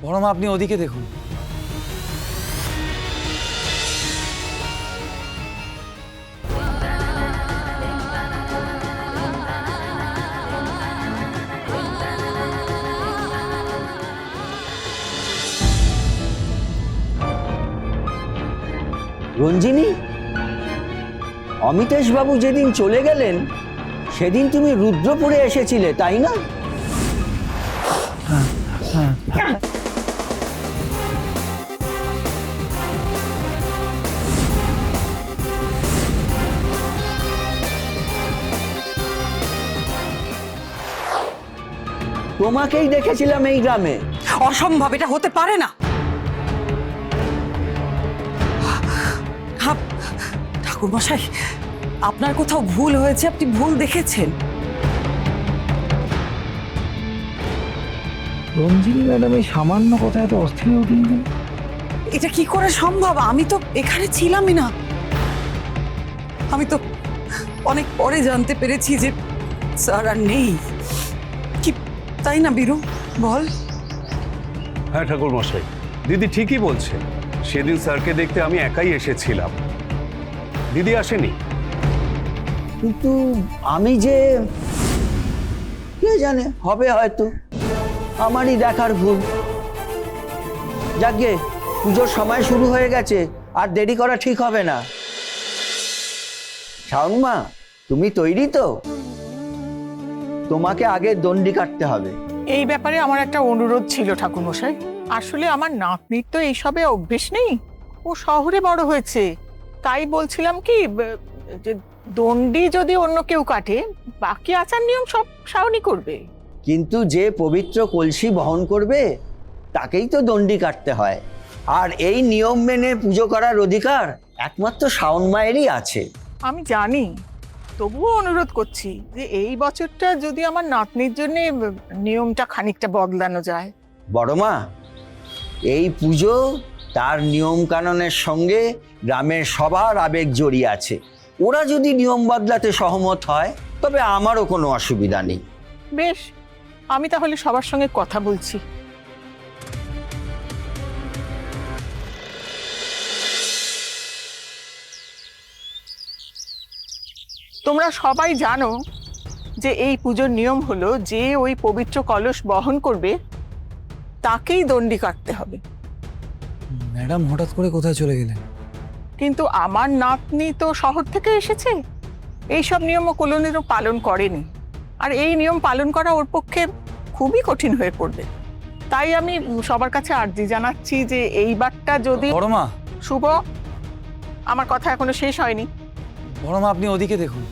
বড় মা আপনি ওদিকে দেখুন। রঞ্জিনী, অমিতেশ বাবু যেদিন চলে গেলেন সেদিন তুমি রুদ্রপুরে এসেছিলে, তাই না? তোমাকেই দেখেছিলাম এই গ্রামে। অসম্ভব, এটা হতে পারে না। ঠাকুর মশাই, আপনার কোথাও ভুল হয়েছে, আপনি ভুল দেখেছেন। রঞ্জিনী ম্যাডাম এই সামান্য কথা এত অস্থির হয়ে উঠলেন। এটা কি করে সম্ভব? আমি তো এখানে ছিলামই না। আমি তো অনেক পরে জানতে পেরেছি যে স্যার আর নেই। কি তাই না বীরু, বল? হ্যাঁ ঠাকুর মশাই, দিদি ঠিকই বলছে। সেদিন স্যারকে দেখতে আমি একাই এসেছিলাম, দিদি আসেনি। কিন্তু আমি যে, কে জানে, হবে হয়তো আমারই দেখার ভুল। যাকে পুজোর সময় শুরু হয়ে গেছে, আর দেরি করা ঠিক হবে না। শাওন মা, তুমি তৈরি তো? তোমাকে আগে দণ্ডি কাটতে হবে। এই ব্যাপারে আমার একটা অনুরোধ ছিল ঠাকুরমশাই। আসলে আমার নাতনির তো এইসবে অভ্যেস নেই, ও শহরে বড় হয়েছে। তাই বলছিলাম কি, যে দণ্ডি যদি অন্য কেউ কাটে, বাকি আচার নিয়ম সব শাওনি করবে। কিন্তু যে পবিত্র কলসি বহন করবে তাকেই তো দণ্ডি কাটতে হয়, আর এই নিয়ম মেনে পুজো করার অধিকার একমাত্র শাওন মায়েরই আছে। আমি জানি, তবুও অনুরোধ করছি যে এই বছরটা যদি আমার নাতনির জন্য নিয়মটা খানিকটা বদলানো যায়। বড় মা, এই পুজো তার নিয়ম কানুনের সঙ্গে গ্রামের সবার আবেগ জড়িয়ে আছে। ওরা যদি নিয়ম বদলাতে সহমত হয় তবে আমারও কোনো অসুবিধা নেই। বেশ, আমি তাহলে সবার সঙ্গে কথা বলছি। তোমরা সবাই জানো যে এই পুজোর নিয়ম হলো, যে ওই পবিত্র কলস বহন করবে তাকেই দণ্ডি কাটতে হবে। ম্যাডাম হঠাৎ করে কোথায় চলে গেলেন? কিন্তু আমার নাতনি তো শহর থেকে এসেছে, এইসব নিয়মও কোনোদিনও পালন করেনি, আর এই নিয়ম পালন করা ওর পক্ষে খুবই কঠিন হয়ে পড়বে। তাই আমি সবার কাছে আর্জি জানাচ্ছি যে এইবারটা যদি। বড় মা, শুভ, আমার কথা এখনো শেষ হয়নি। বড় মা আপনি ওদিকে দেখুন।